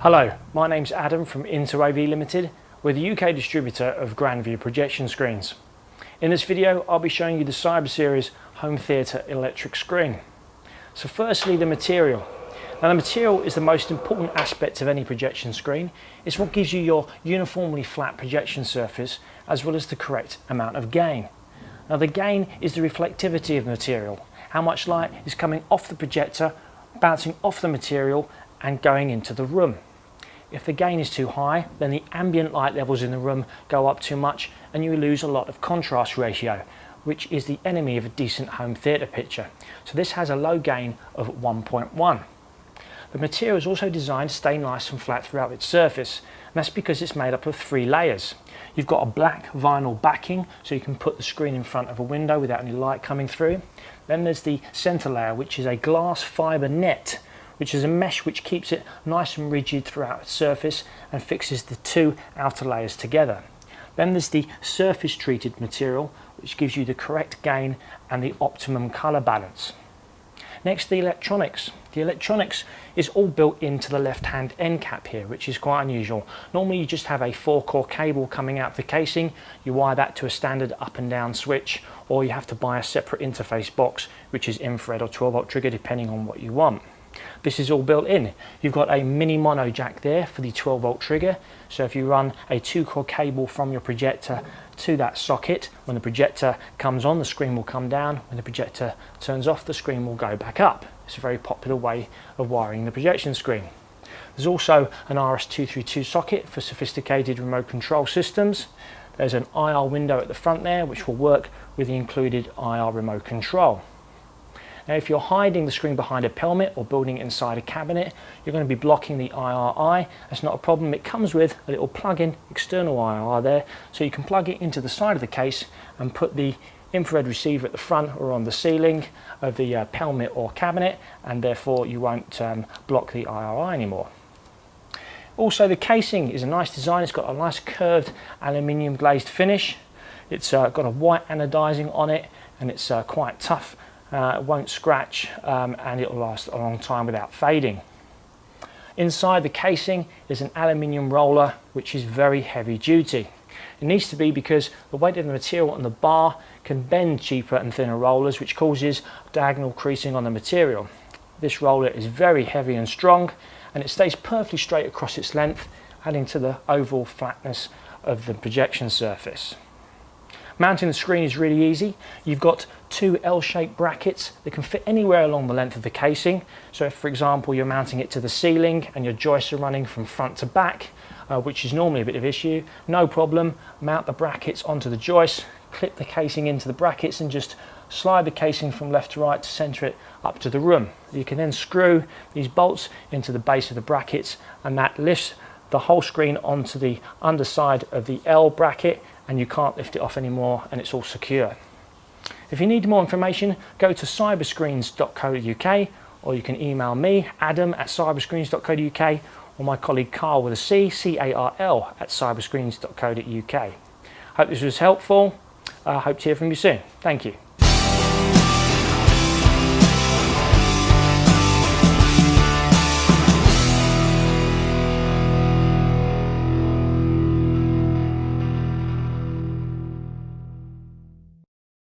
Hello, my name's Adam from InterAV Limited. We're the UK distributor of Grandview projection screens. In this video I'll be showing you the Cyber Series home theatre electric screen. So firstly, the material. Now the material is the most important aspect of any projection screen. It's what gives you your uniformly flat projection surface as well as the correct amount of gain. Now the gain is the reflectivity of the material, how much light is coming off the projector, bouncing off the material and going into the room. If the gain is too high, then the ambient light levels in the room go up too much and you lose a lot of contrast ratio, which is the enemy of a decent home theatre picture. So this has a low gain of 1.1. The material is also designed to stay nice and flat throughout its surface, and that's because it's made up of 3 layers. You've got a black vinyl backing, so you can put the screen in front of a window without any light coming through. Then there's the centre layer, which is a glass fibre net, which is a mesh which keeps it nice and rigid throughout its surface and fixes the 2 outer layers together. Then there's the surface treated material, which gives you the correct gain and the optimum colour balance. Next, the electronics. The electronics is all built into the left hand end cap here, which is quite unusual. Normally you just have a 4-core cable coming out of the casing, you wire that to a standard up and down switch, or you have to buy a separate interface box which is infrared or 12-volt trigger depending on what you want. This is all built in. You've got a mini mono jack there for the 12-volt trigger, so if you run a 2-core cable from your projector to that socket, when the projector comes on the screen will come down, when the projector turns off the screen will go back up. It's a very popular way of wiring the projection screen. There's also an RS232 socket for sophisticated remote control systems. There's an IR window at the front there which will work with the included IR remote control. Now if you're hiding the screen behind a pelmet or building it inside a cabinet, you're going to be blocking the IR eye. That's not a problem. It comes with a little plug-in external IR there, so you can plug it into the side of the case and put the infrared receiver at the front or on the ceiling of the pelmet or cabinet, and therefore you won't block the IR eye anymore. Also, the casing is a nice design. It's got a nice curved aluminium glazed finish. It's got a white anodizing on it, and it's quite tough. It won't scratch and it'll last a long time without fading. Inside the casing is an aluminium roller which is very heavy duty. It needs to be because the weight of the material on the bar can bend cheaper and thinner rollers, which causes diagonal creasing on the material. This roller is very heavy and strong and it stays perfectly straight across its length, adding to the overall flatness of the projection surface. Mounting the screen is really easy. You've got 2 L-shaped brackets that can fit anywhere along the length of the casing. So if, for example, you're mounting it to the ceiling and your joists are running from front to back, which is normally a bit of an issue, no problem. Mount the brackets onto the joists, clip the casing into the brackets and just slide the casing from left to right to centre it up to the room. You can then screw these bolts into the base of the brackets and that lifts the whole screen onto the underside of the L bracket, and you can't lift it off anymore and it's all secure. If you need more information, go to cyberscreens.co.uk, or you can email me, Adam, at cyberscreens.co.uk, or my colleague Carl with a C, C-A-R-L, at cyberscreens.co.uk. Hope this was helpful. I hope to hear from you soon. Thank you.